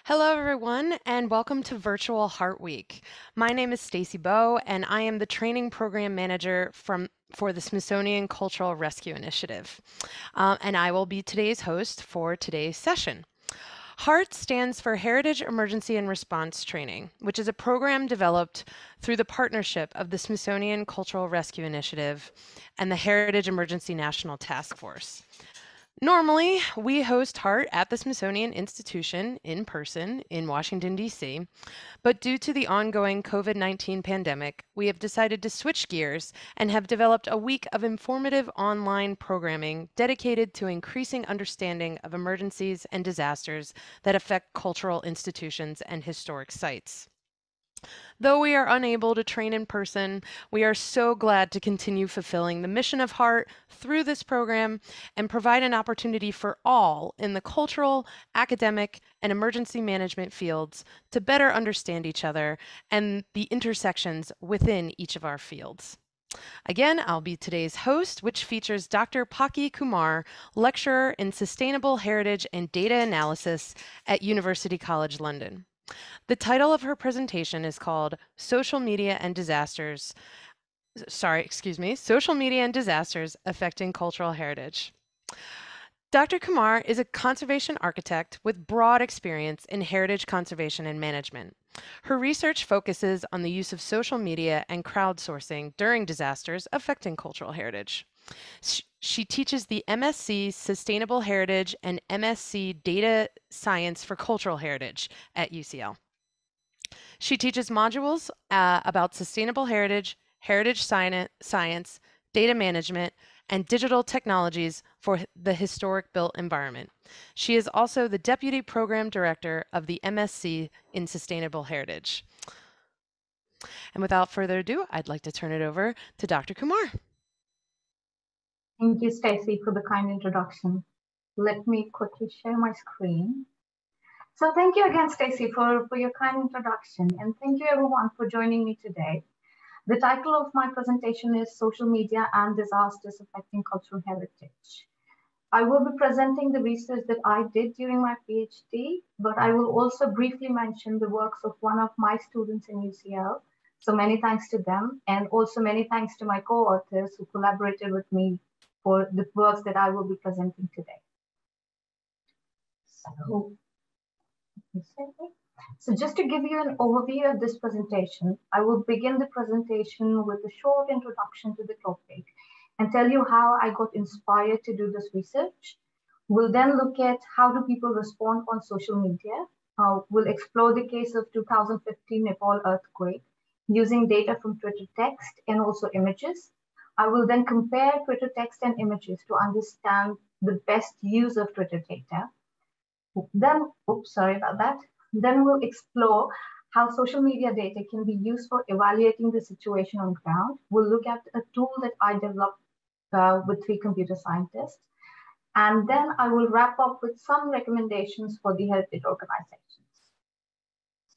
Hello, everyone, and welcome to Virtual Heart Week. My name is Stacy Bowe, and I am the Training Program Manager for the Smithsonian Cultural Rescue Initiative. And I will be today's host for today's session. HEART stands for Heritage Emergency and Response Training, which is a program developed through the partnership of the Smithsonian Cultural Rescue Initiative and the Heritage Emergency National Task Force. Normally, we host HEART at the Smithsonian Institution in person in Washington, D.C., but due to the ongoing COVID-19 pandemic, we have decided to switch gears and have developed a week of informative online programming dedicated to increasing understanding of emergencies and disasters that affect cultural institutions and historic sites. Though we are unable to train in person, we are so glad to continue fulfilling the mission of HEART through this program and provide an opportunity for all in the cultural, academic, and emergency management fields to better understand each other and the intersections within each of our fields. Again, I'll be today's host, which features Dr. Pakhee Kumar, lecturer in Sustainable Heritage and Data Analysis at University College London. The title of her presentation is called Social Media and Disasters Affecting Cultural Heritage. Dr. Kumar is a conservation architect with broad experience in heritage conservation and management. Her research focuses on the use of social media and crowdsourcing during disasters affecting cultural heritage. She teaches the MSc Sustainable Heritage and MSc Data Science for Cultural Heritage at UCL. She teaches modules about sustainable heritage, heritage science, data management, and digital technologies for the historic built environment. She is also the Deputy Program Director of the MSc in Sustainable Heritage. And without further ado, I'd like to turn it over to Dr. Kumar. Thank you, Stacy, for the kind introduction. Let me quickly share my screen. So thank you again, Stacy, for your kind introduction, and thank you everyone for joining me today. The title of my presentation is Social Media and Disasters Affecting Cultural Heritage. I will be presenting the research that I did during my PhD, but I will also briefly mention the works of one of my students in UCL. So many thanks to them, and also many thanks to my co-authors who collaborated with me for the works that I will be presenting today. So just to give you an overview of this presentation, I will begin the presentation with a short introduction to the topic and tell you how I got inspired to do this research. We'll then look at how do people respond on social media. We'll explore the case of 2015 Nepal earthquake using data from Twitter text and also images. I will then compare Twitter text and images to understand the best use of Twitter data. Then, sorry about that. Then we'll explore how social media data can be used for evaluating the situation on ground. We'll look at a tool that I developed with 3 computer scientists. And then I will wrap up with some recommendations for the heritage organizations.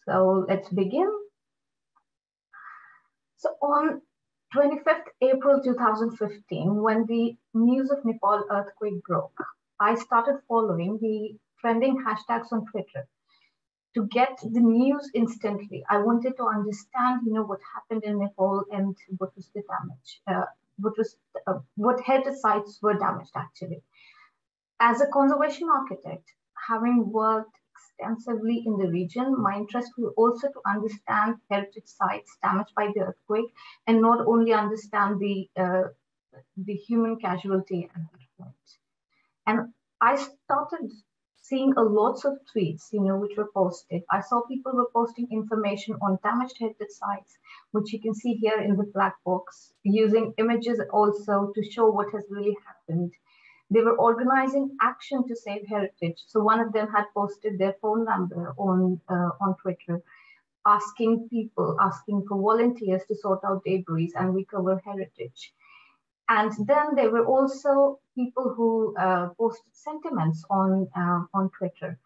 So let's begin. So on 25th April 2015, when the news of Nepal earthquake broke, I started following the trending hashtags on Twitter to get the news instantly. I wanted to understand, what happened in Nepal and what was the damage, what heritage sites were damaged actually. As a conservation architect, having worked extensively in the region, my interest was also to understand heritage sites damaged by the earthquake and not only understand the human casualty at that point. And I started seeing lots of tweets, which were posted. I saw people were posting information on damaged heritage sites, which you can see here in the black box, using images also to show what has really happened. They were organizing action to save heritage. So one of them had posted their phone number on Twitter, asking for volunteers to sort out debris and recover heritage. And then there were also people who posted sentiments on Twitter.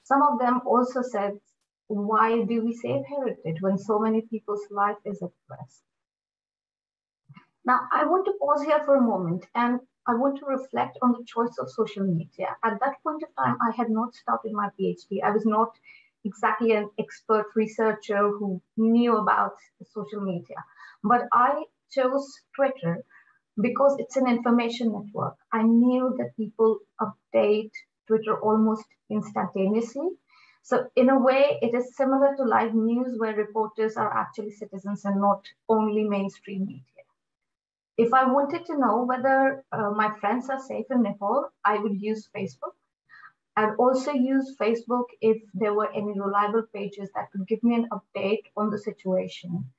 Some of them also said, why do we save heritage when so many people's life is at risk? Now, I want to pause here for a moment and I want to reflect on the choice of social media. At that point of time, I had not started my PhD. I was not exactly an expert researcher who knew about social media. But I chose Twitter because it's an information network. I knew that people update Twitter almost instantaneously. So, in a way, it is similar to live news where reporters are actually citizens and not only mainstream media. If I wanted to know whether my friends are safe in Nepal, I would use Facebook. I'd also use Facebook if there were any reliable pages that could give me an update on the situation.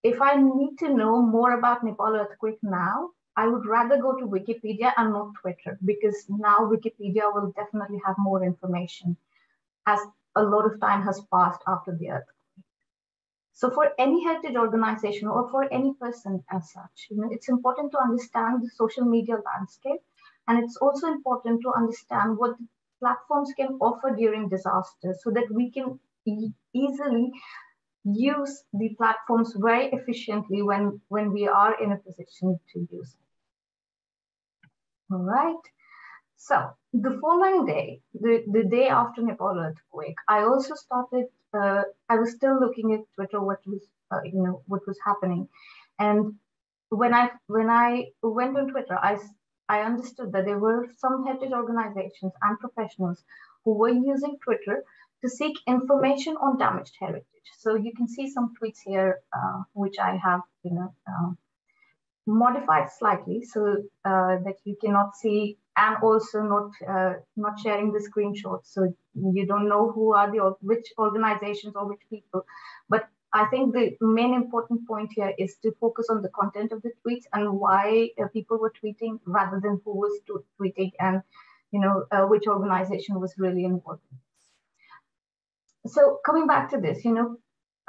If I need to know more about Nepal earthquake now, I would rather go to Wikipedia and not Twitter because now Wikipedia will definitely have more information as a lot of time has passed after the earthquake. So for any heritage organization or for any person as such, it's important to understand the social media landscape, and it's also important to understand what the platforms can offer during disasters so that we can easily use the platforms very efficiently when we are in a position to use it. All right. So the following day, the day after Nepal earthquake, I also started. I was still looking at Twitter, what was happening, and when I went on Twitter, I understood that there were some heritage organizations and professionals who were using Twitter to seek information on damaged heritage. So you can see some tweets here, which I have, modified slightly so that you cannot see, and also not sharing the screenshots, so you don't know who are which organizations or which people. But I think the main important point here is to focus on the content of the tweets and why people were tweeting rather than who was tweeting and which organization was really involved. So coming back to this,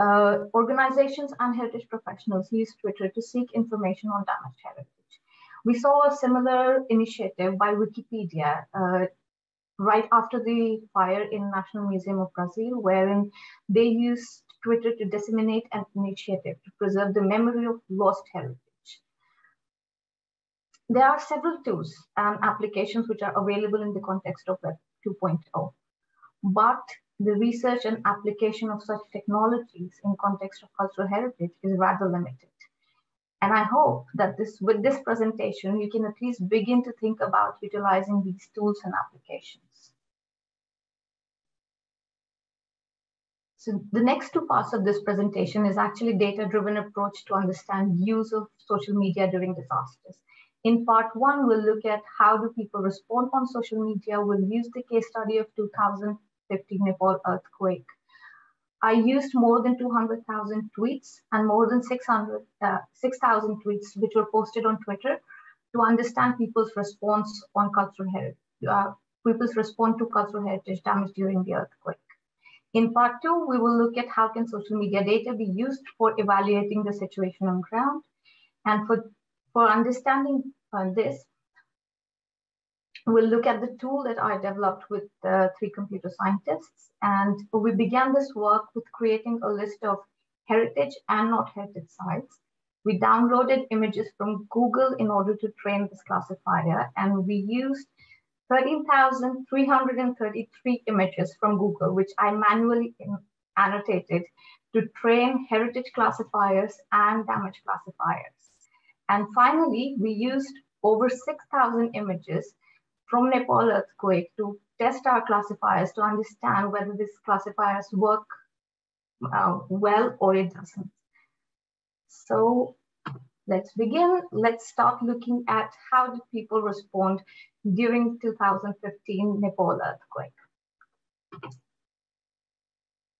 organizations and heritage professionals use Twitter to seek information on damaged heritage. We saw a similar initiative by Wikipedia right after the fire in National Museum of Brazil, wherein they used Twitter to disseminate an initiative to preserve the memory of lost heritage. There are several tools and applications which are available in the context of Web 2.0, but the research and application of such technologies in context of cultural heritage is rather limited. And I hope that with this presentation, you can at least begin to think about utilizing these tools and applications. So the next two parts of this presentation is actually data-driven approach to understand use of social media during disasters. In part one, we'll look at how do people respond on social media. We'll use the case study of 2015 Nepal earthquake. I used more than 200,000 tweets and more than 6,000 tweets which were posted on Twitter to understand people's response on cultural heritage, people's response to cultural heritage damage during the earthquake. In part two, we will look at how can social media data be used for evaluating the situation on ground. And for understanding this, we'll look at the tool that I developed with three computer scientists. And we began this work with creating a list of heritage and not heritage sites. We downloaded images from Google in order to train this classifier, and we used 13,333 images from Google, which I manually annotated to train heritage classifiers and damage classifiers. And finally, we used over 6,000 images from Nepal earthquake to test our classifiers to understand whether these classifiers work well or it doesn't. So let's begin. Let's start looking at how did people respond during 2015 Nepal earthquake.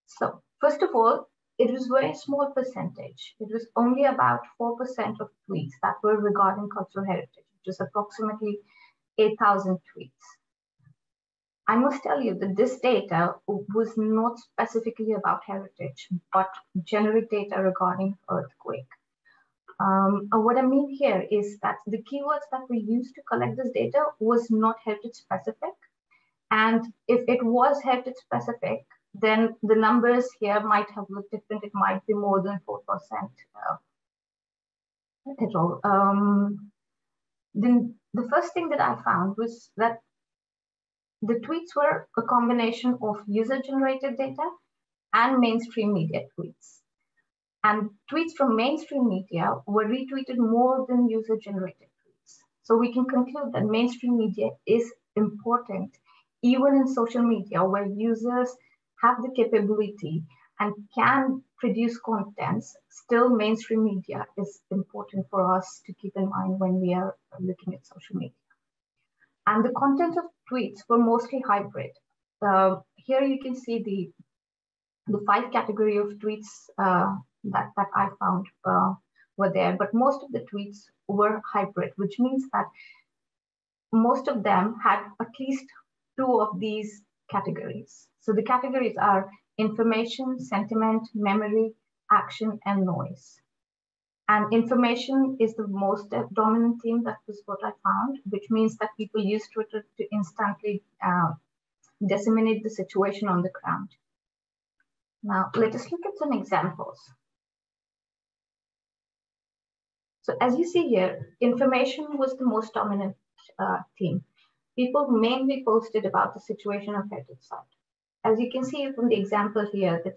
So first of all, it was a very small percentage. It was only about 4% of tweets that were regarding cultural heritage, which is approximately 8,000 tweets. I must tell you that this data was not specifically about heritage, but generic data regarding earthquake. What I mean here is that the keywords that we used to collect this data was not heritage specific. And if it was heritage specific, then the numbers here might have looked different. It might be more than 4% at all. Then the first thing that I found was that The tweets were a combination of user-generated data and mainstream media tweets. And tweets from mainstream media were retweeted more than user-generated tweets. So we can conclude that mainstream media is important, even in social media, where users have the capability and can produce contents. Still, mainstream media is important for us to keep in mind when we are looking at social media. And the content of tweets were mostly hybrid. Here you can see the 5 category of tweets that I found were there, but most of the tweets were hybrid, which means that most of them had at least 2 of these categories. So the categories are information, sentiment, memory, action, and noise. And information is the most dominant theme. That was what I found, which means that people use Twitter to instantly disseminate the situation on the ground. Now, let us look at some examples. So as you see here, information was the most dominant theme. People mainly posted about the situation of heritage site. As you can see from the example here that,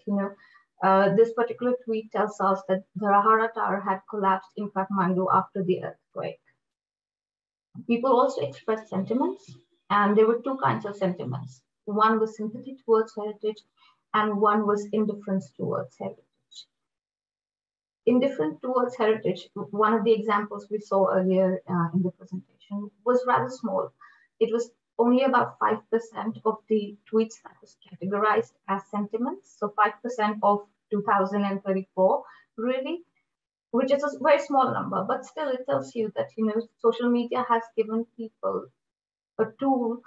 this particular tweet tells us that the Rahara Tower had collapsed in Kathmandu after the earthquake. People also expressed sentiments, and there were 2 kinds of sentiments. One was sympathy towards heritage, and one was indifference towards heritage. Indifferent towards heritage, one of the examples we saw earlier in the presentation was rather small. It was only about 5% of the tweets that was categorized as sentiments. So 5% of 2034, really, which is a very small number, but still it tells you that, social media has given people a tool.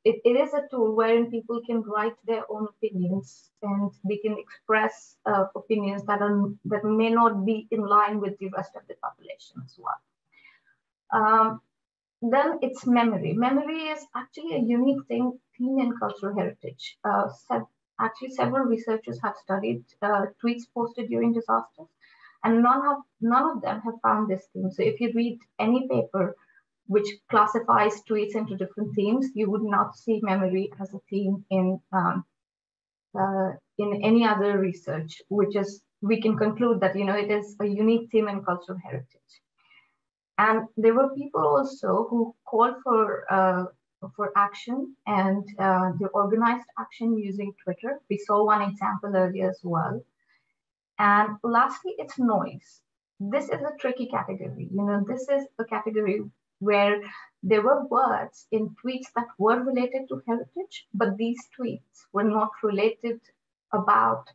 It is a tool wherein people can write their own opinions and they can express opinions that may not be in line with the rest of the population as well. Then it's memory. Memory is actually a unique theme in cultural heritage. Actually, several researchers have studied tweets posted during disasters, and none of them have found this theme. So if you read any paper which classifies tweets into different themes, you would not see memory as a theme in any other research, which is, we can conclude that, it is a unique theme in cultural heritage. And there were people also who called for action, and they organized action using Twitter. We saw one example earlier as well. And lastly, it's noise. This is a tricky category. This is a category where there were words in tweets that were related to heritage, but these tweets were not related about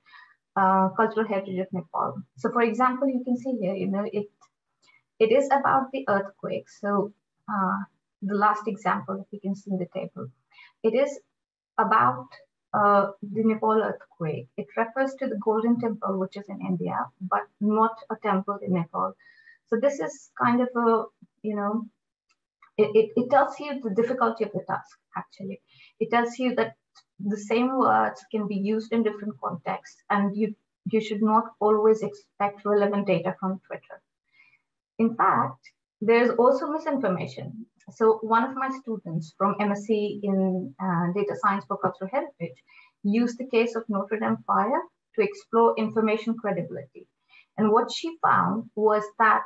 cultural heritage of Nepal. So for example, you can see here, it is about the earthquake. So the last example that you can see in the table, it is about the Nepal earthquake. It refers to the Golden Temple, which is in India, but not a temple in Nepal. So this is kind of a, it tells you the difficulty of the task, actually. It tells you that the same words can be used in different contexts, and you should not always expect relevant data from Twitter. In fact, there's also misinformation. So one of my students from MSc in Data Science for Cultural Heritage used the case of Notre Dame fire to explore information credibility. And what she found was that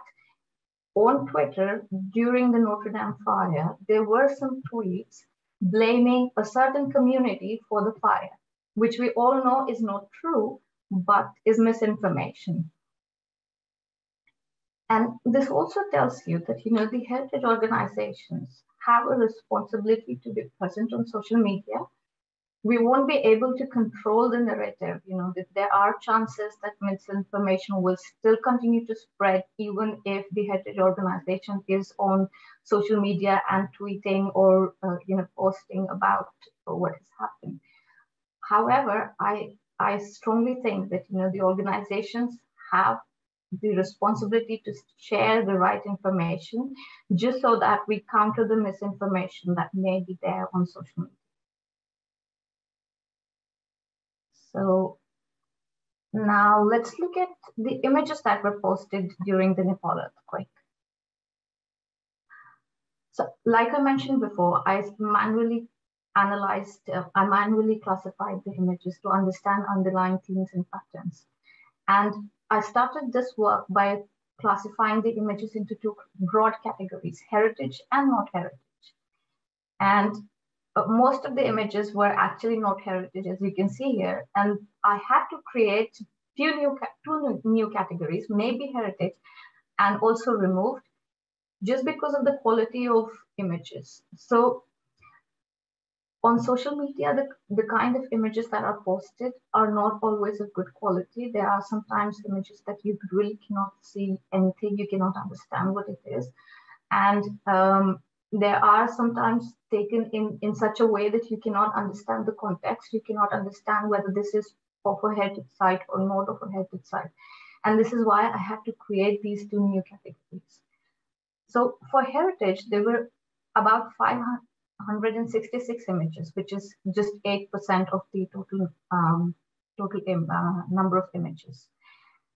on Twitter, during the Notre Dame fire, there were some tweets blaming a certain community for the fire, which we all know is not true, but is misinformation. And this also tells you that, the heritage organizations have a responsibility to be present on social media. We won't be able to control the narrative, that there are chances that misinformation will still continue to spread, even if the heritage organization is on social media and tweeting or, posting about what has happened. However, I strongly think that, the organizations have the responsibility to share the right information, just so that we counter the misinformation that may be there on social media. So now let's look at the images that were posted during the Nepal earthquake. So like I mentioned before, I manually I manually classified the images to understand underlying themes and patterns. And I started this work by classifying the images into two broad categories, heritage and not heritage. And most of the images were actually not heritage, as you can see here. And I had to create two new categories, maybe heritage, and also removed, just because of the quality of images. So on social media, the kind of images that are posted are not always of good quality. There are sometimes images that you really cannot see anything, you cannot understand what it is. And there are sometimes taken in such a way that you cannot understand the context, you cannot understand whether this is of a heritage site or not of a heritage site. And this is why I had to create these two new categories. So for heritage, there were about 566 images, which is just 8% of the total number of images.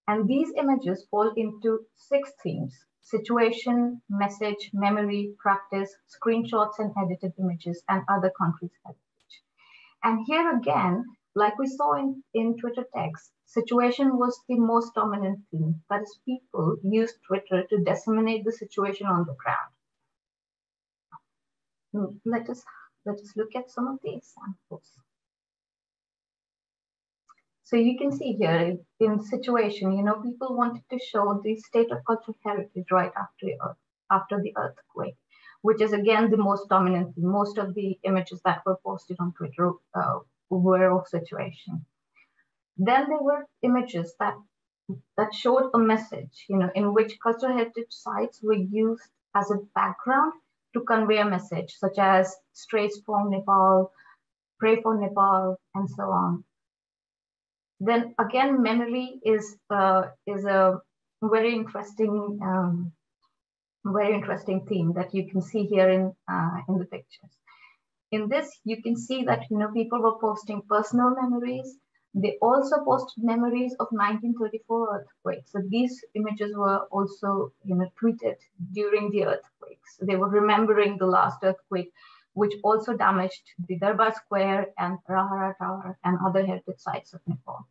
And these images fall into 6 themes: situation, message, memory, practice, screenshots and edited images, and other countries' heritage. And here again, like we saw in Twitter text, situation was the most dominant theme. That is, people used Twitter to disseminate the situation on the ground. Let us look at some of the examples. So you can see here in situation, people wanted to show the state of cultural heritage right after the earthquake, which is again the most dominant. Most of the images that were posted on Twitter were of situation. Then there were images that showed a message, in which cultural heritage sites were used as a background to convey a message, such as strays from Nepal, pray for Nepal, and so on. Then again, memory is a very interesting theme that you can see here in the pictures. In this, you can see that people were posting personal memories. They also posted memories of 1934 earthquake. So these images were also tweeted during the earthquakes. They were remembering the last earthquake, which also damaged the Darbar Square and Rahara Tower and other heritage sites of Nepal.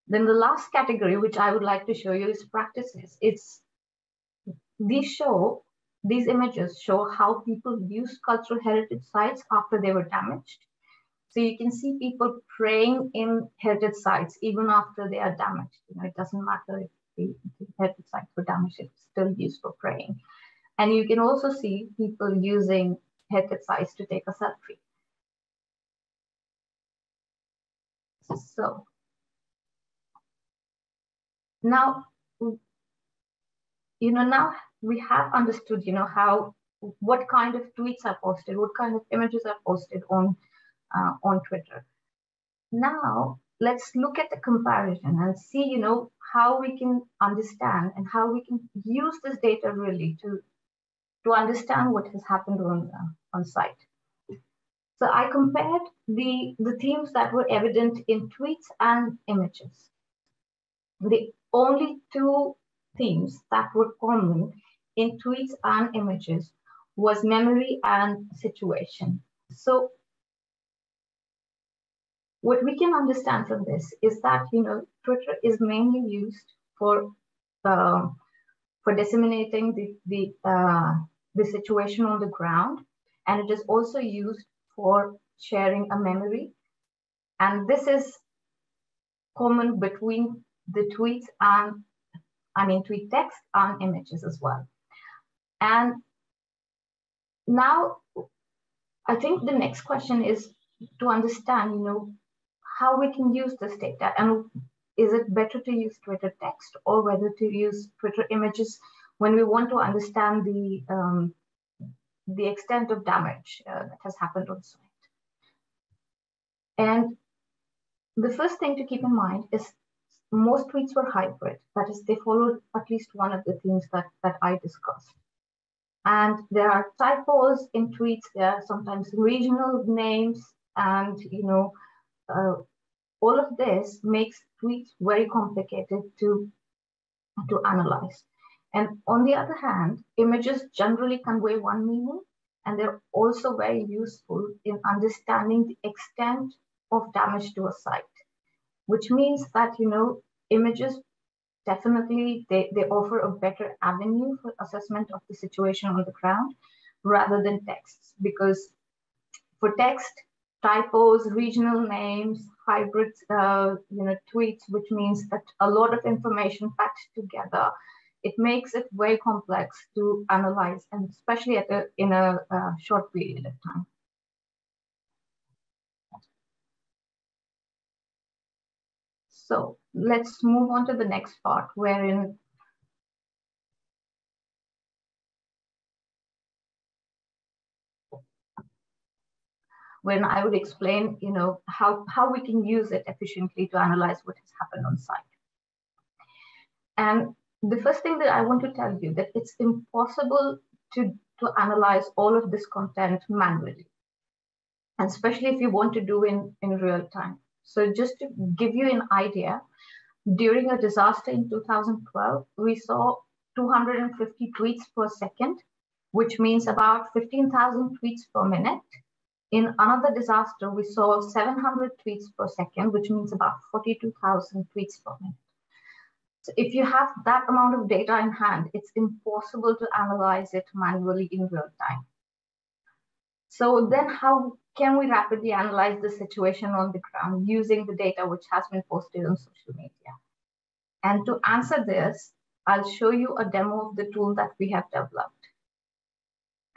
Then the last category, which I would like to show you, is practices. These images show how people use cultural heritage sites after they were damaged. So you can see people praying in heritage sites even after they are damaged. It doesn't matter if the heritage sites were damaged, it's still used for praying. And you can also see people using heritage sites to take a selfie. So now, now we have understood, what kind of tweets are posted, what kind of images are posted on Twitter. Now, let's look at the comparison and see, how we can understand and how we can use this data really to understand what has happened on site. So I compared the themes that were evident in tweets and images. The only two themes that were common in tweets and images was memory and situation. So what we can understand from this is that Twitter is mainly used for disseminating the situation on the ground, and it is also used for sharing a memory. And this is common between the tweets and tweet text and images as well. And now I think the next question is to understand, how we can use this data, and is it better to use Twitter text or whether to use Twitter images when we want to understand the extent of damage that has happened on site. And the first thing to keep in mind is most tweets were hybrid. That is, they followed at least one of the themes that I discussed. And there are typos in tweets. There are sometimes regional names, and all of this makes tweets very complicated to analyze. And on the other hand, images generally convey one meaning, and they're also very useful in understanding the extent of damage to a site, which means that, images definitely they offer a better avenue for assessment of the situation on the ground rather than texts, because for text, typos, regional names, hybrid, tweets, which means that a lot of information packed together, it makes it very complex to analyze, and especially in a short period of time. So let's move on to the next part, when I would explain, how we can use it efficiently to analyze what has happened on site. And the first thing that I want to tell you that it's impossible to analyze all of this content manually, and especially if you want to do in real time. So just to give you an idea, during a disaster in 2012, we saw 250 tweets per second, which means about 15,000 tweets per minute. In another disaster, we saw 700 tweets per second, which means about 42,000 tweets per minute. So if you have that amount of data in hand, it's impossible to analyze it manually in real time. So then how can we rapidly analyze the situation on the ground using the data which has been posted on social media? And to answer this, I'll show you a demo of the tool that we have developed.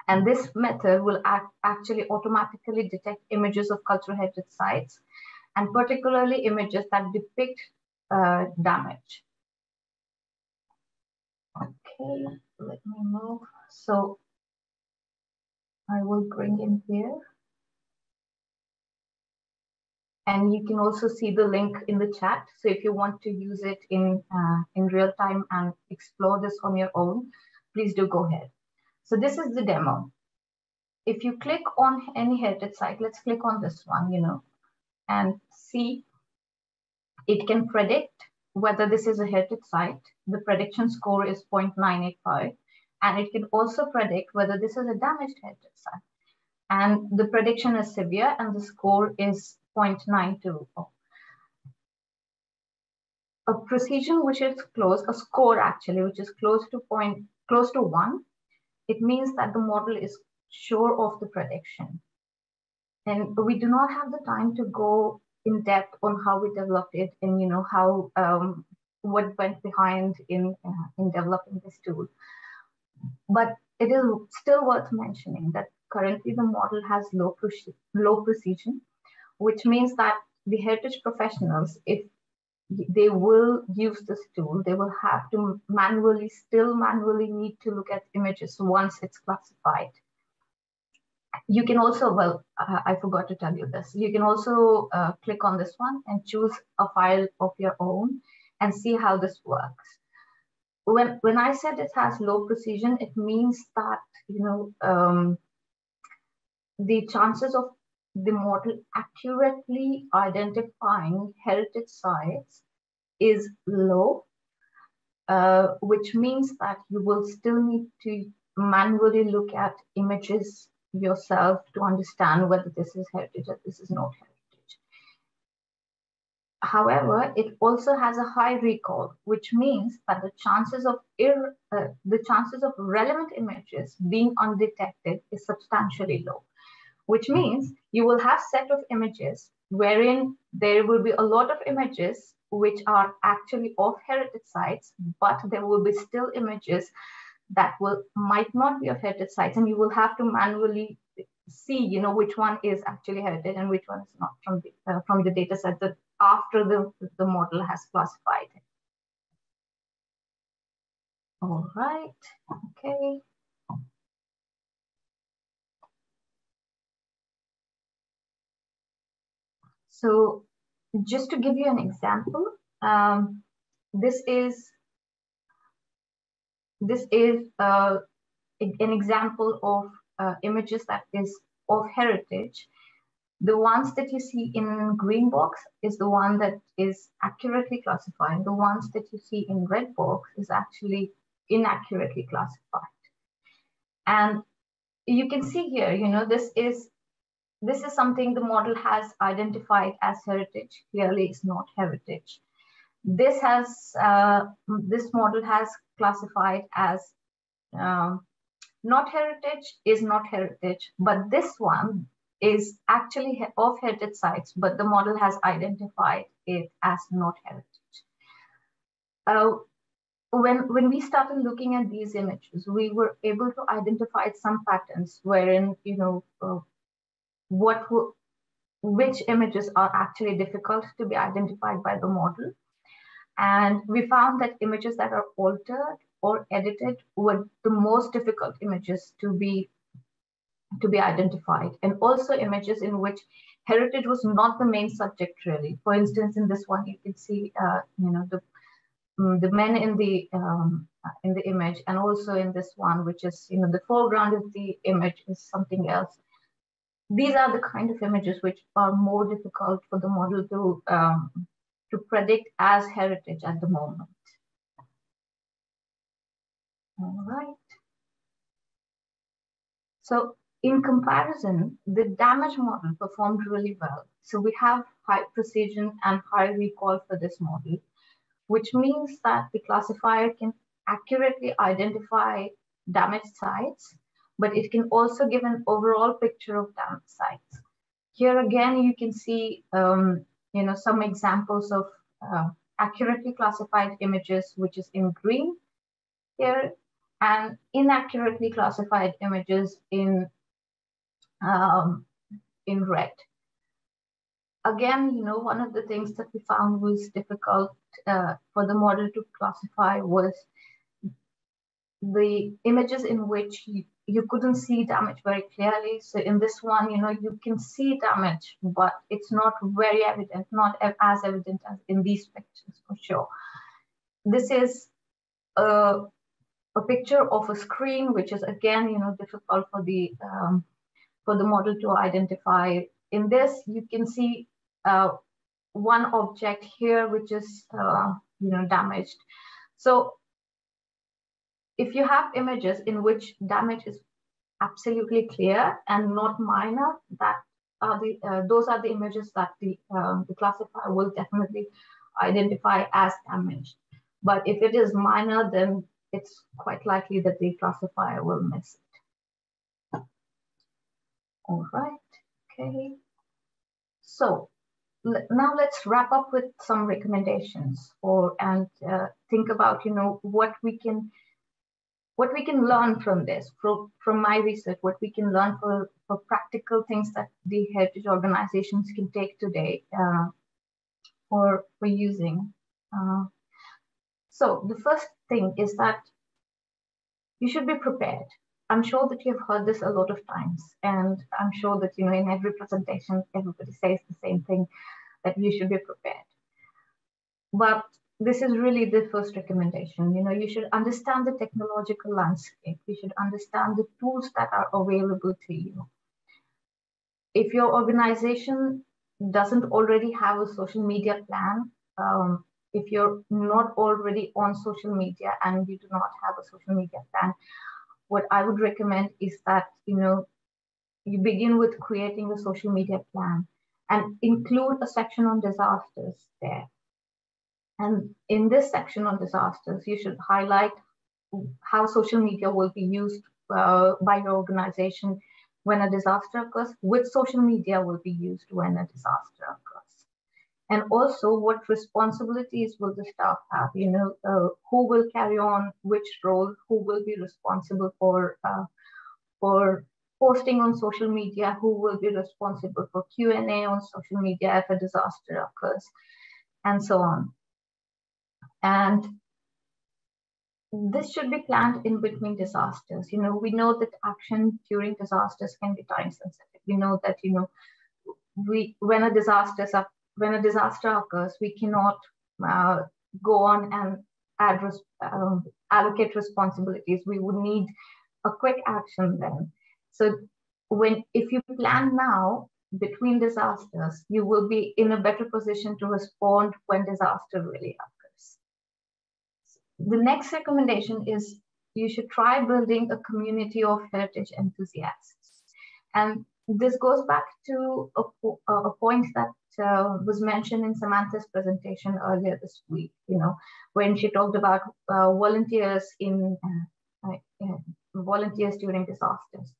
And this method will actually automatically detect images of cultural heritage sites, and particularly images that depict damage. Okay, let me move. So I will bring in here. And you can also see the link in the chat. So if you want to use it in real time and explore this on your own, please do go ahead. So this is the demo. If you click on any heritage site, let's click on this one, and see, it can predict whether this is a heritage site. The prediction score is 0.985, and it can also predict whether this is a damaged heritage site. And the prediction is severe, and the score is 0.924. A precision which is close, a score actually, which is close to 1, it means that the model is sure of the prediction. And we do not have the time to go in depth on how we developed it and how what went behind in developing this tool. But it is still worth mentioning that currently the model has low precision, which means that the heritage professionals, if they will use this tool, they will have to still manually need to look at images once it's classified. You can also, I forgot to tell you this, you can also click on this one and choose a file of your own and see how this works. When I said it has low precision, it means that, the chances of the model accurately identifying heritage sites is low, which means that you will still need to manually look at images yourself to understand whether this is heritage or this is not heritage. However, it also has a high recall, which means that the chances of relevant images being undetected is substantially low, which means you will have set of images wherein there will be a lot of images which are actually of heritage sites, but there will be still images that might not be of heritage sites, and you will have to manually see, which one is actually heritage and which one is not from the data set that after the model has classified it. All right, okay. So just to give you an example, this is an example of images that is of heritage. The ones that you see in green box is the one that is accurately classified. The ones that you see in red box is actually inaccurately classified. And you can see here, this is something the model has identified as heritage. Clearly, it's not heritage. This model has classified as not heritage is not heritage, but this one is actually of heritage sites, but the model has identified it as not heritage. When we started looking at these images, we were able to identify some patterns wherein, which images are actually difficult to be identified by the model. And we found that images that are altered or edited were the most difficult images to be identified, and also images in which heritage was not the main subject really. For instance, in this one, you can see, the men in the image, and also in this one, which is, the foreground of the image is something else. These are the kind of images which are more difficult for the model to predict as heritage at the moment. All right. So in comparison, the damage model performed really well. So we have high precision and high recall for this model, which means that the classifier can accurately identify damaged sites, but it can also give an overall picture of damaged sites. Here again, you can see some examples of accurately classified images, which is in green here, and inaccurately classified images in red. Again, one of the things that we found was difficult for the model to classify was the images in which you couldn't see damage very clearly. So in this one, you can see damage, but it's not very evident, not as evident as in these pictures for sure. This is a picture of a screen, which is again, difficult for the model to identify. In this, you can see one object here, which is damaged. So if you have images in which damage is absolutely clear and not minor, those are the images that the classifier will definitely identify as damaged. But if it is minor, then it's quite likely that the classifier will miss it. All right, okay. So now let's wrap up with some recommendations and think about, what we can learn from this, from my research, what we can learn for practical things that the heritage organizations can take today for using. So the first thing is that you should be prepared. I'm sure that you've heard this a lot of times, and I'm sure that, in every presentation, everybody says the same thing, that you should be prepared. But this is really the first recommendation. You should understand the technological landscape. You should understand the tools that are available to you. If your organization doesn't already have a social media plan, if you're not already on social media and you do not have a social media plan, what I would recommend is that, you begin with creating a social media plan and include a section on disasters there. And in this section on disasters, you should highlight how social media will be used by your organization when a disaster occurs, which social media will be used when a disaster occurs. And also, what responsibilities will the staff have? Who will carry on which role? Who will be responsible for posting on social media? Who will be responsible for Q&A on social media if a disaster occurs? And so on. And this should be planned in between disasters. We know that action during disasters can be time sensitive. We know that, when a disaster occurs, we cannot go on and allocate responsibilities. We would need a quick action then. So if you plan now between disasters, you will be in a better position to respond when disaster really occurs. The next recommendation is you should try building a community of heritage enthusiasts. And this goes back to a point that was mentioned in Samantha's presentation earlier this week, when she talked about volunteers volunteers during disasters.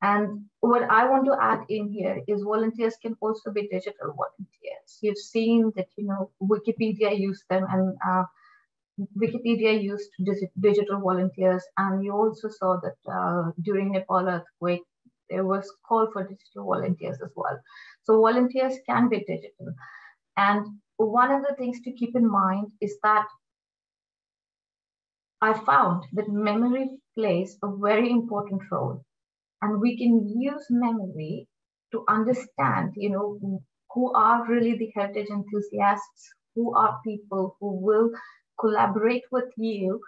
And what I want to add in here is volunteers can also be digital volunteers. You've seen that, Wikipedia used them, and Wikipedia used digital volunteers. And you also saw that during Nepal earthquake, there was call for digital volunteers as well. So volunteers can be digital. And one of the things to keep in mind is that I found that memory plays a very important role. And we can use memory to understand, who are really the heritage enthusiasts, who are people who will collaborate with you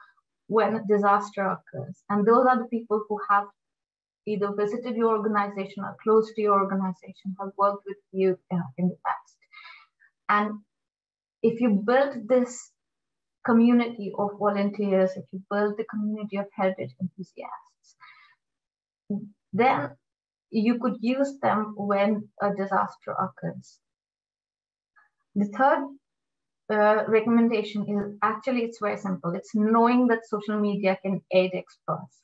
when a disaster occurs. And those are the people who have either visited your organization or close to your organization, have worked with you in the past. And if you build this community of volunteers, if you build the community of heritage enthusiasts, then you could use them when a disaster occurs. The third recommendation is actually, it's very simple. It's knowing that social media can aid experts.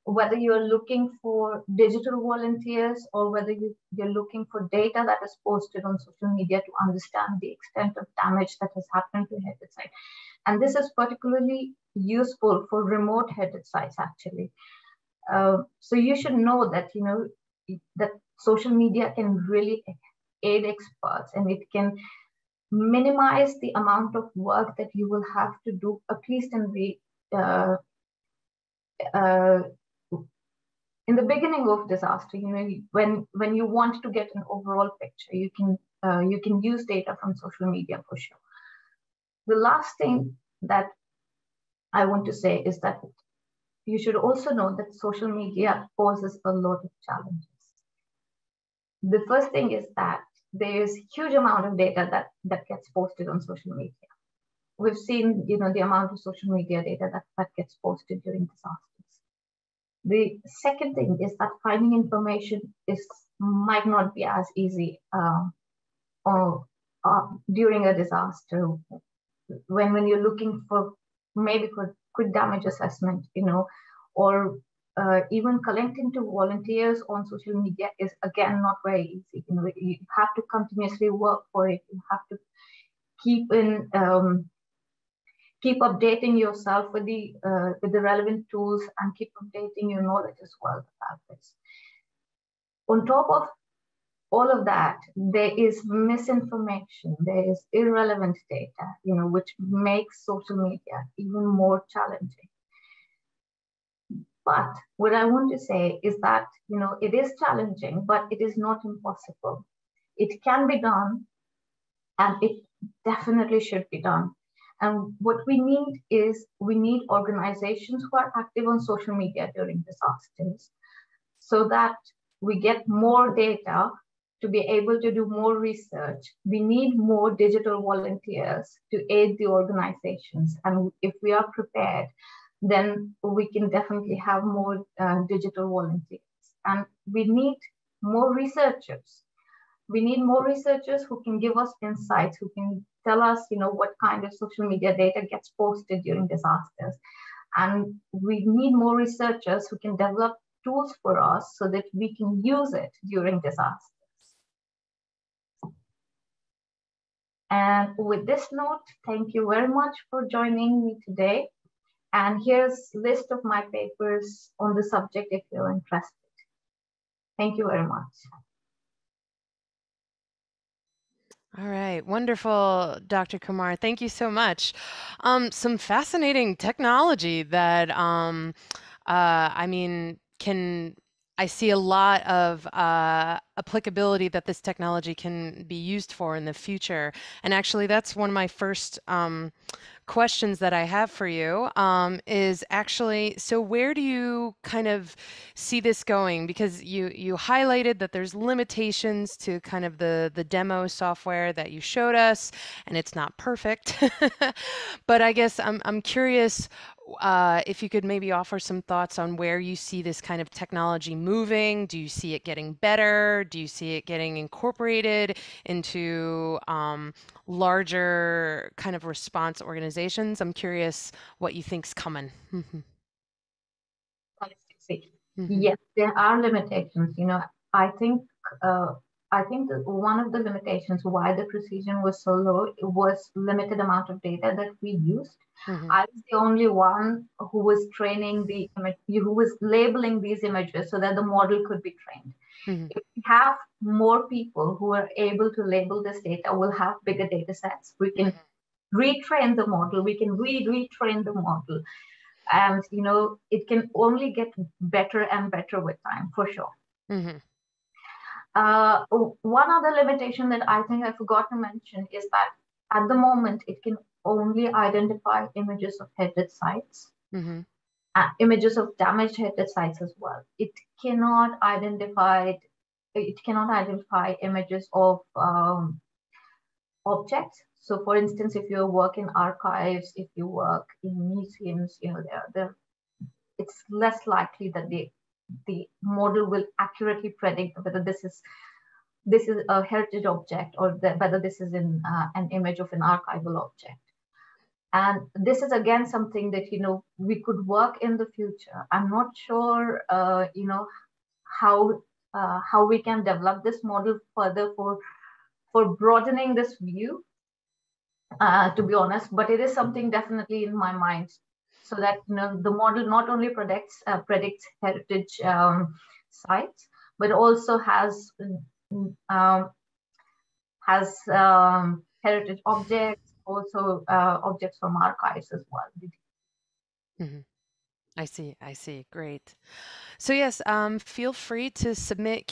Whether you're looking for digital volunteers or whether you're looking for data that is posted on social media to understand the extent of damage that has happened to heritage sites. And this is particularly useful for remote heritage sites, actually. So you should know that, that social media can really aid experts, and it can minimize the amount of work that you will have to do, at least in the beginning of disaster. When you want to get an overall picture, you can use data from social media for sure. The last thing that I want to say is that you should also know that social media poses a lot of challenges. The first thing is that there is a huge amount of data that gets posted on social media. We've seen, the amount of social media data that gets posted during disasters. The second thing is that finding information might not be as easy during a disaster. When you're looking for quick damage assessment, or even collecting to volunteers on social media is again not very easy. You have to continuously work for it. You have to keep updating yourself with the relevant tools, and keep updating your knowledge as well about this. On top of all of that, there is misinformation, there is irrelevant data, which makes social media even more challenging. But what I want to say is that, it is challenging, but it is not impossible. It can be done, and it definitely should be done. And what we need organizations who are active on social media during disasters, so that we get more data to be able to do more research. We need more digital volunteers to aid the organizations. And if we are prepared, then we can definitely have more digital volunteers. And we need more researchers. We need more researchers who can give us insights, who can tell us, what kind of social media data gets posted during disasters. And we need more researchers who can develop tools for us so that we can use it during disasters. And with this note, thank you very much for joining me today. And here's a list of my papers on the subject if you're interested. Thank you very much. All right, wonderful, Dr. Kumar. Thank you so much. Some fascinating technology that, I see a lot of applicability that this technology can be used for in the future. And actually, that's one of my first questions that I have for you is actually, so where do you kind of see this going? Because you highlighted that there's limitations to kind of the demo software that you showed us, and it's not perfect. But I guess I'm curious, if you could maybe offer some thoughts on where you see this kind of technology moving. Do you see it getting better? Do you see it getting incorporated into larger kind of response organizations? I'm curious what you think's coming. See, Hmm. yes, there are limitations. I think uh, I think that one of the limitations why the precision was so low it was limited amount of data that we used. Hmm. I was the only one who was training the image, who was labeling these images so that the model could be trained. Hmm. If we have more people who are able to label this data, we'll have bigger data sets. We can retrain the model. We can retrain the model, and it can only get better and better with time, for sure. Hmm. One other limitation that I think I forgot to mention is that at the moment it can only identify images of headed sites, Hmm. images of damaged headed sites as well. It cannot identify images of objects. So, for instance, if you work in archives, if you work in museums, it's less likely that the model will accurately predict whether this is a heritage object or whether this is an image of an archival object. And this is again something that we could work in the future. I'm not sure how we can develop this model further for broadening this view, to be honest, but it is something definitely in my mind, so that the model not only predicts heritage sites, but also um, has heritage objects, also objects from archives as well. Hmm. I see. I see. Great. So yes, feel free to submit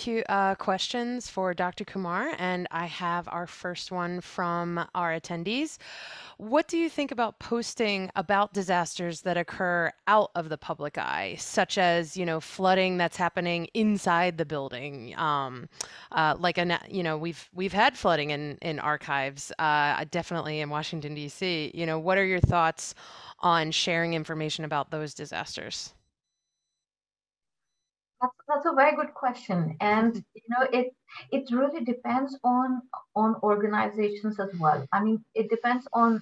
questions for Dr. Kumar, and I have our first one from our attendees. What do you think about posting about disasters that occur out of the public eye, such as, flooding that's happening inside the building? We've had flooding in archives, definitely in Washington, D.C. What are your thoughts on sharing information about those disasters? That's a very good question, and it really depends on organizations as well. I mean, it depends uh,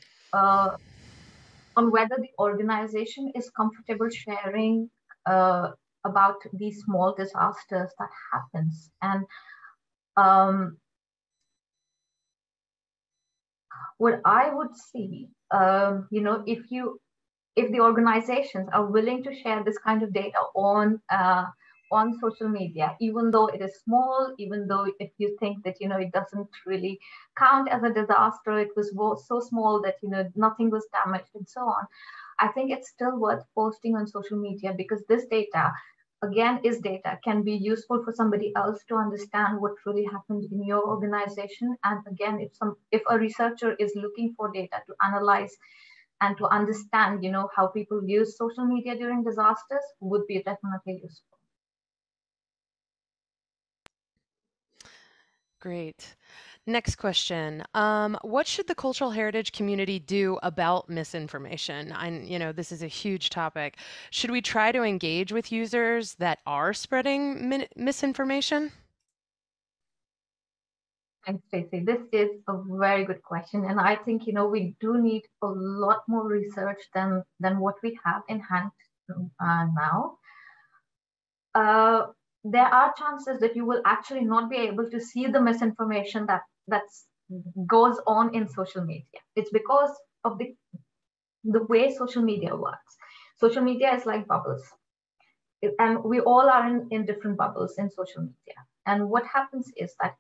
on whether the organization is comfortable sharing about these small disasters that happens. And um, what I would see, if the organizations are willing to share this kind of data on social media, even though it is small, even though if you think that it doesn't really count as a disaster, it was so small that nothing was damaged and so on. I think it's still worth posting on social media, because this data again is data can be useful for somebody else to understand what really happened in your organization. And again, if a researcher is looking for data to analyze and to understand how people use social media during disasters, would be definitely useful. Great. Next question. What should the cultural heritage community do about misinformation? This is a huge topic. Should we try to engage with users that are spreading misinformation? Thanks, Stacey. This is a very good question, and I think we do need a lot more research than what we have in hand now. uh, there are chances that you will actually not be able to see the misinformation that goes on in social media. It's because of the way social media works. Social media is like bubbles, and we all are in different bubbles in social media. And what happens is that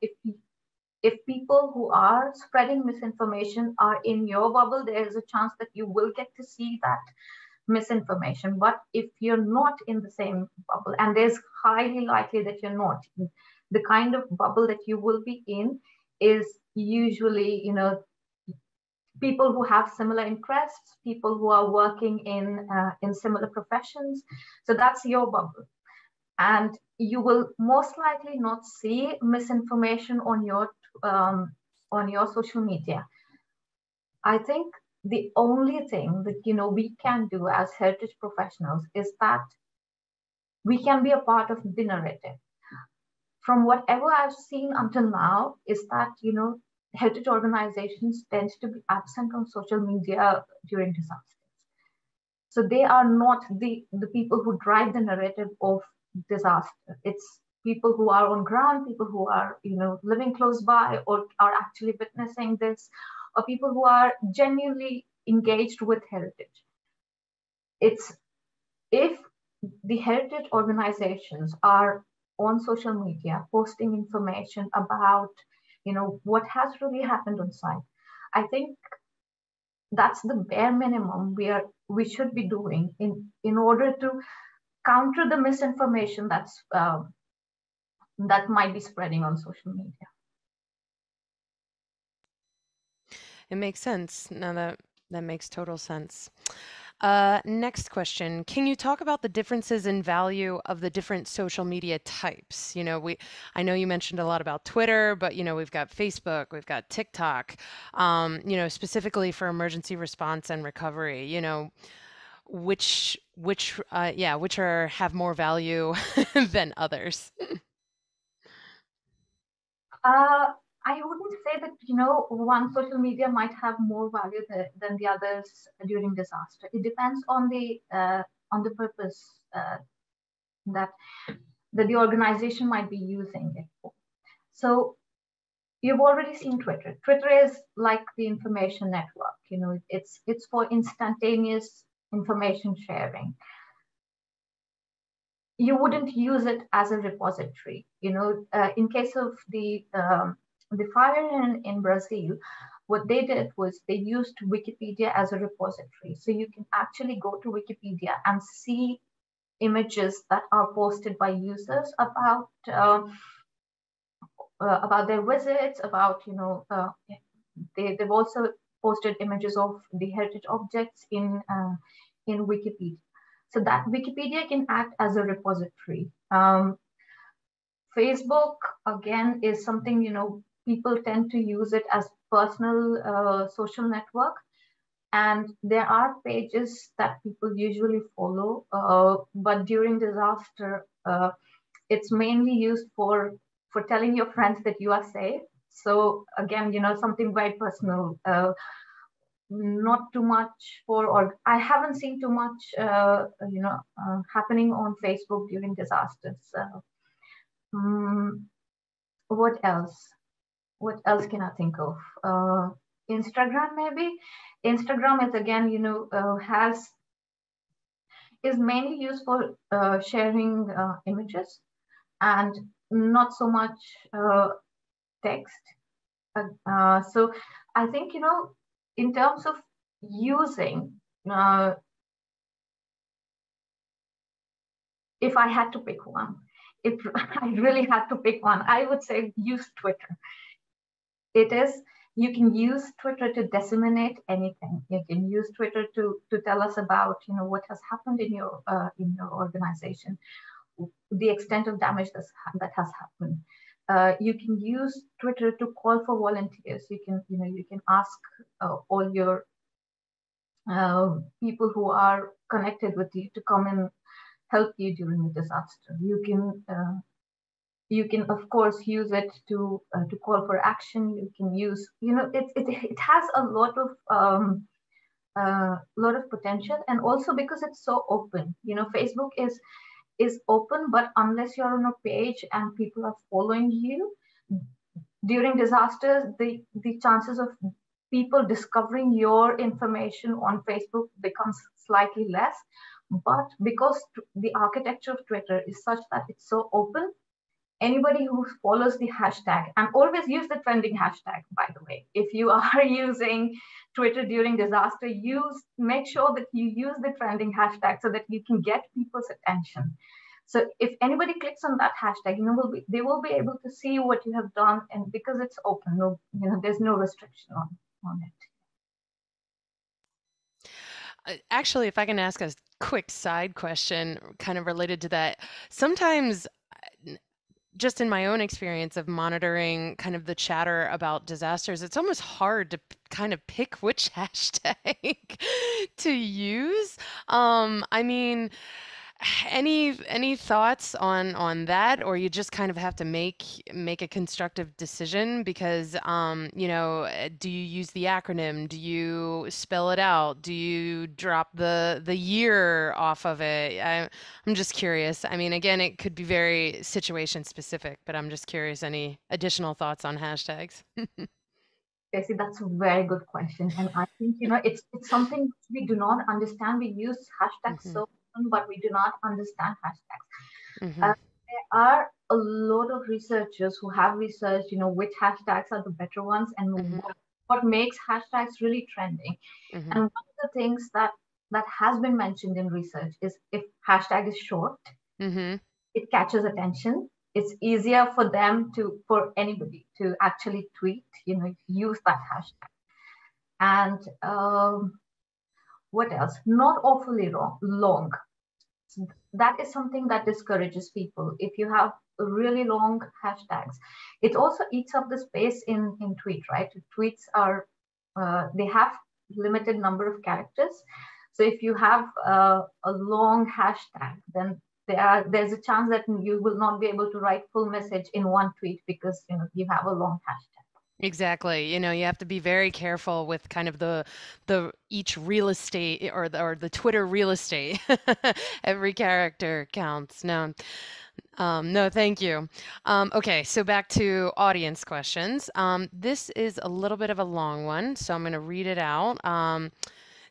if people who are spreading misinformation are in your bubble, there is a chance that you will get to see that misinformation. But if you're not in the same bubble, and there's highly likely that you're not, the kind of bubble that you will be in is usually, people who have similar interests, people who are working in similar professions. So that's your bubble, and you will most likely not see misinformation um, on your social media. I think the only thing that we can do as heritage professionals is that we can be a part of the narrative. From whatever I've seen until now, is that heritage organizations tend to be absent on social media during disasters. So they are not the people who drive the narrative of disaster. It's people who are on ground, people who are living close by or are actually witnessing this, or people who are genuinely engaged with heritage. It's if the heritage organizations are on social media posting information about what has really happened on site, I think that's the bare minimum we should be doing in order to counter the misinformation that might be spreading on social media. It makes sense. Now that makes total sense. Next question. Can you talk about the differences in value of the different social media types? I know you mentioned a lot about Twitter, but we've got Facebook, we've got TikTok, specifically for emergency response and recovery, which have more value than others. Uh, I wouldn't say that one social media might have more value than the others during disaster. It depends on the purpose that the organization might be using it for. So you've already seen Twitter. Twitter is like the information network. It's for instantaneous information sharing. You wouldn't use it as a repository. In case of the fire in Brazil, what they did was they used Wikipedia as a repository. So you can actually go to Wikipedia and see images that are posted by users about their visits, about they've also posted images of the heritage objects in Wikipedia. So that Wikipedia can act as a repository. Facebook, again, is something, people tend to use it as personal social network. And there are pages that people usually follow, but during disaster, it's mainly used for telling your friends that you are safe. So again, something very personal. Not too much or I haven't seen too much, happening on Facebook during disasters. Um, what else? What else can I think of? Instagram, maybe. Instagram is again, is mainly used for sharing images and not so much text. So I think, in terms of using, if I had to pick one, if I really had to pick one, I would say use Twitter. You can use Twitter to disseminate anything. You can use Twitter to tell us about what has happened in your organization, the extent of damage that has happened. You can use Twitter to call for volunteers. You can ask all your people who are connected with you to come and help you during a disaster. You can of course use it to call for action. You can use it has a lot of potential, and also because it's so open. Facebook is open, but unless you're on a page and people are following you during disasters, the chances of people discovering your information on Facebook becomes slightly less. But because the architecture of Twitter is such that it's so open, anybody who follows the hashtag, and always use the trending hashtag, by the way. If you are using Twitter during disaster, make sure that you use the trending hashtag so that you can get people's attention. So if anybody clicks on that hashtag, they will be able to see what you have done, and because it's open, there's no restriction on it. Actually, if I can ask a quick side question kind of related to that, sometimes just in my own experience of monitoring kind of the chatter about disasters, it's almost hard to kind of pick which hashtag to use. I mean, any thoughts on that, or you just kind of have to make a constructive decision because do you use the acronym? Do you spell it out? Do you drop the year off of it? I'm just curious. I mean, again, it could be very situation specific, but I'm just curious, any additional thoughts on hashtags? Stacey, that's a very good question. And I think, it's something we do not understand. We use hashtags Hmm. so often, but we do not understand hashtags. Hmm. There are a lot of researchers who have researched, which hashtags are the better ones and Hmm. what makes hashtags really trending. Hmm. And one of the things that has been mentioned in research is if hashtag is short, Hmm. it catches attention. It's easier for anybody to actually tweet, use that hashtag. And what else? Not awfully long. That is something that discourages people. If you have really long hashtags, it also eats up the space in tweet, right? Tweets are they have limited number of characters. So if you have a long hashtag, then there's a chance that you will not be able to write full message in one tweet because you have a long hashtag. Exactly. You have to be very careful with kind of the each real estate or the Twitter real estate. Every character counts. No, no, thank you. Okay, so back to audience questions. This is a little bit of a long one, so I'm going to read it out.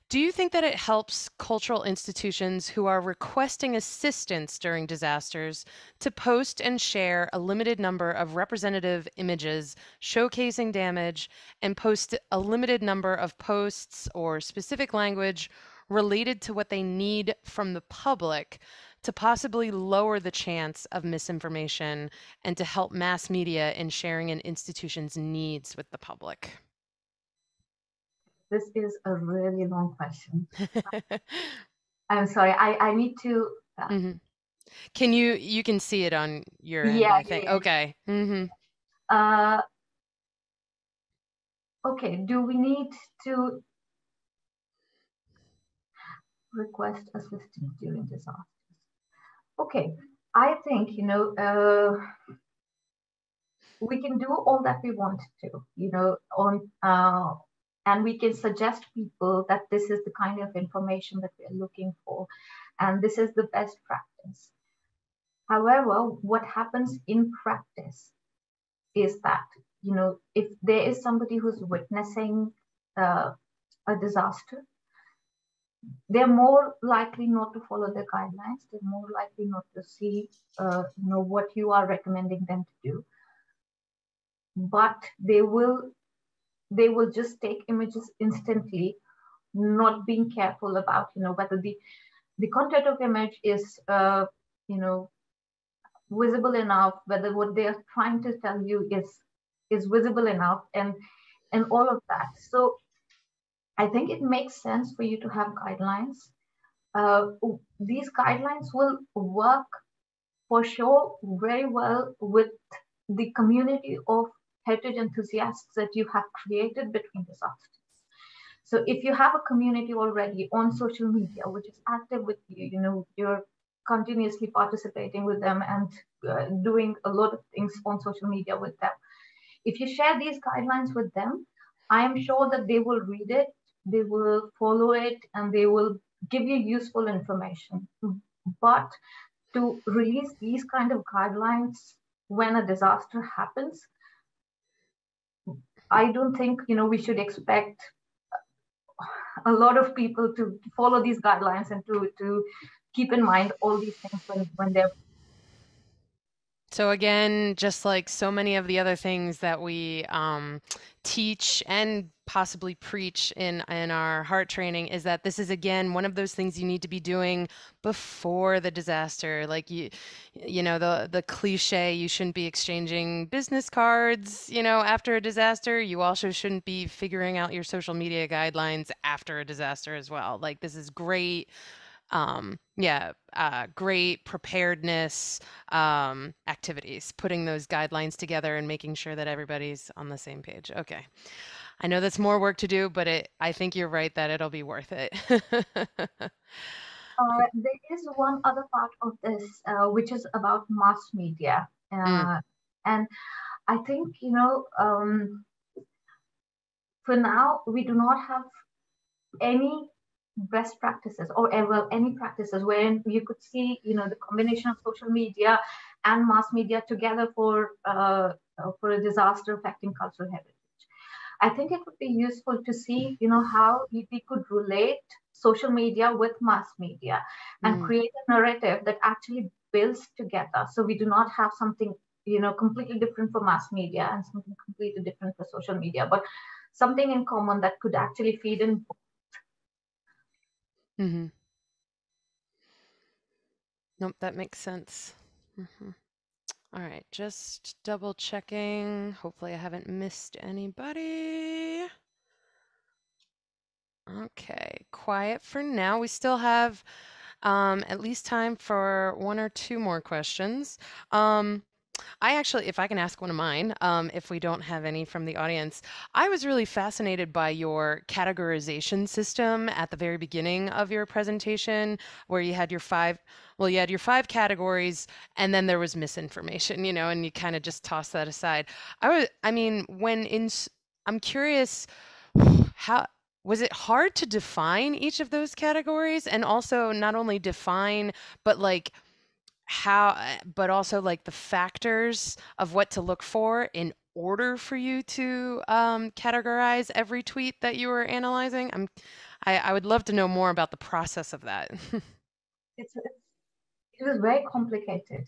Do you think that it helps cultural institutions who are requesting assistance during disasters to post and share a limited number of representative images showcasing damage and post a limited number of posts or specific language related to what they need from the public to possibly lower the chance of misinformation and to help mass media in sharing an institution's needs with the public? This is a really long question. I'm sorry. I need to. Hmm. You can see it on your end, Yeah, I think. yeah, Okay. Hmm. yeah. Okay. Do we need to request assistance during disasters? Okay. I think we can do all that we want to, on and we can suggest people that this is the kind of information that we're looking for, and this is the best practice. However, what happens in practice is that if there is somebody who's witnessing uh, a disaster, they're more likely not to follow the guidelines. They're more likely not to see what you are recommending them to do, but they will just take images instantly, not being careful about whether the content of image is you know visible enough, whether what they are trying to tell you is visible enough, and all of that. So I think it makes sense for you to have guidelines. uh, these guidelines will work for sure very well with the community of heritage enthusiasts that you have created between disasters. So if you have a community already on social media, which is active with you, you're continuously participating with them and doing a lot of things on social media with them. If you share these guidelines with them, I am sure that they will read it, they will follow it, and they will give you useful information. But to release these kind of guidelines when a disaster happens, I don't think we should expect a lot of people to follow these guidelines and to keep in mind all these things when they're. So again, just like so many of the other things that we teach and possibly preach in our heart training is that this is again one of those things you need to be doing before the disaster. Like the cliche, you shouldn't be exchanging business cards, after a disaster. You also shouldn't be figuring out your social media guidelines after a disaster as well. Like this is great great preparedness activities, putting those guidelines together and making sure that everybody's on the same page. Okay. I know that's more work to do, but I think you're right that it'll be worth it. There is one other part of this, which is about mass media. Mm, And I think, for now, we do not have any best practices or ever any practices where you could see, the combination of social media and mass media together for a disaster affecting cultural heritage. I think it would be useful to see, how we could relate social media with mass media and mm, create a narrative that actually builds together. So we do not have something, completely different for mass media and something completely different for social media, but something in common that could actually feed in. hmm Nope, that makes sense. hmm All right, just double checking. Hopefully, I haven't missed anybody. Okay, quiet for now. We still have at least time for one or two more questions. Um, I actually, if I can ask one of mine, if we don't have any from the audience, I was really fascinated by your categorization system at the very beginning of your presentation, where you had you had your five categories, and then there was misinformation, and you kind of just toss that aside. I mean, I'm curious, how was it hard to define each of those categories, and also not only define, but like but also like the factors of what to look for in order for you to categorize every tweet that you were analyzing? I would love to know more about the process of that. It was very complicated.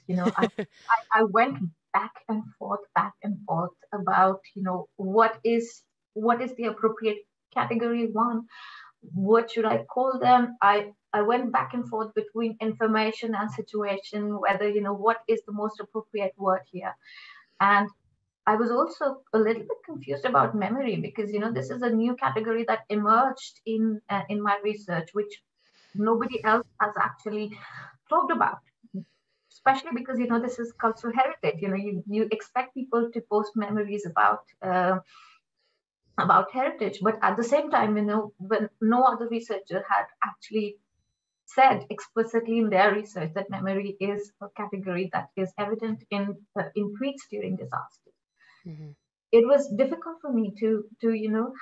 I went back and forth about, what is the appropriate category one? What should I call them? I went back and forth between information and situation, whether, what is the most appropriate word here. And I was also a little bit confused about memory because, this is a new category that emerged in my research, which nobody else has actually talked about, especially because, this is cultural heritage. You expect people to post memories about heritage, but at the same time, when no other researcher had actually said explicitly in their research that memory is a category that is evident in tweets during disasters, Mhm, it was difficult for me to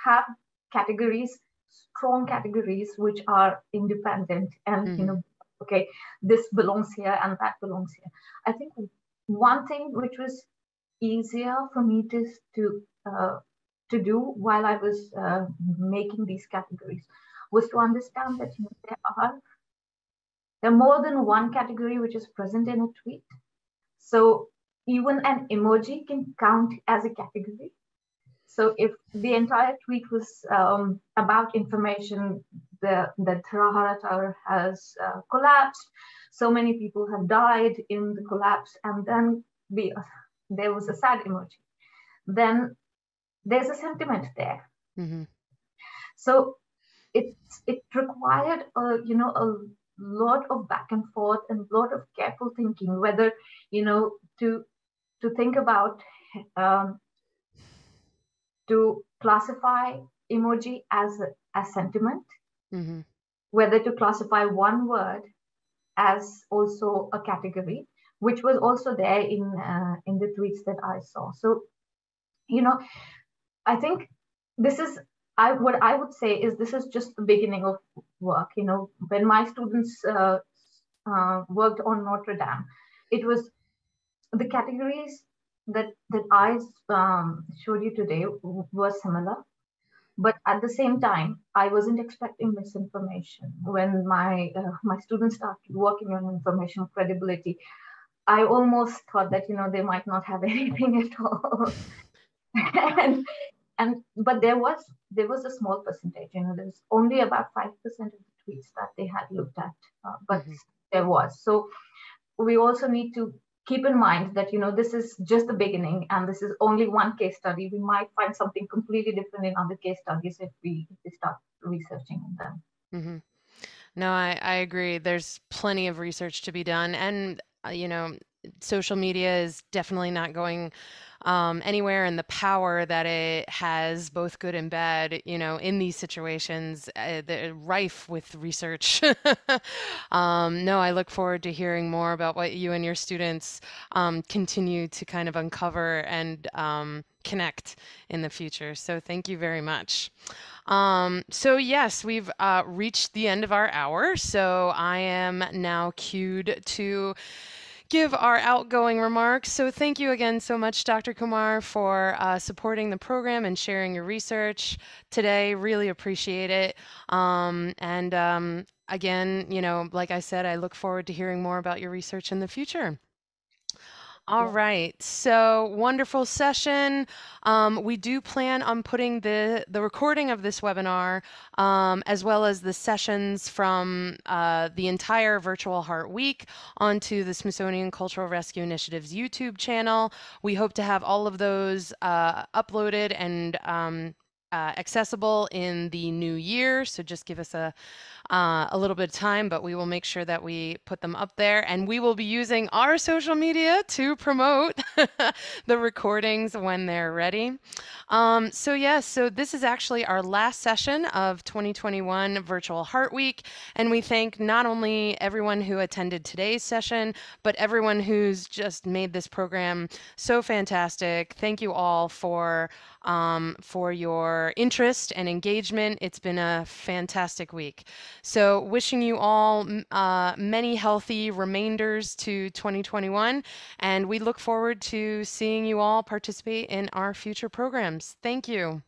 have categories, strong categories, which are independent and, mhm, okay, this belongs here and that belongs here. I think one thing which was easier for me uh, to do while I was making these categories was to understand that, there are more than one category which is present in a tweet. So even an emoji can count as a category. So if the entire tweet was about information, the Tirahara Tower has collapsed, so many people have died in the collapse, and then there was a sad emoji, then there's a sentiment there. mhm, So it required a lot of back and forth and a lot of careful thinking, whether, to think about, um, to classify emoji as sentiment, mhm, whether to classify one word as also a category, which was also there in the tweets that I saw. So, you know, I think this is what I would say is this is just the beginning of work. When my students worked on Notre Dame, it was the categories that I showed you today were similar. But at the same time, I wasn't expecting misinformation. When my students started working on information credibility, I almost thought that they might not have anything at all. and but there was a small percentage. There's only about 5% of the tweets that they had looked at, but mhm. there was. So we also need to keep in mind that this is just the beginning and this is only one case study. We might find something completely different in other case studies if we start researching them. Mhm. No, I agree. There's plenty of research to be done. And, social media is definitely not going anywhere. And the power that it has, both good and bad, in these situations, they're rife with research. No, I look forward to hearing more about what you and your students continue to kind of uncover and connect in the future. So thank you very much. So yes, we've reached the end of our hour. So I am now queued to give our outgoing remarks. So thank you again so much, Dr. Kumar, for supporting the program and sharing your research today. Really appreciate it. And again, like I said, I look forward to hearing more about your research in the future. All Yeah. right, so wonderful session. We do plan on putting the recording of this webinar, as well as the sessions from the entire Virtual Heart Week onto the Smithsonian Cultural Rescue Initiative's YouTube channel. We hope to have all of those uploaded and accessible in the new year. So just give us a little bit of time, but we will make sure that we put them up there. And we will be using our social media to promote the recordings when they're ready. So yes, so this is actually our last session of 2021 Virtual Heart Week. And we thank not only everyone who attended today's session, but everyone who's just made this program so fantastic. Thank you all for your interest and engagement. It's been a fantastic week. So, wishing you all many healthy remainders to 2021, and we look forward to seeing you all participate in our future programs. Thank you.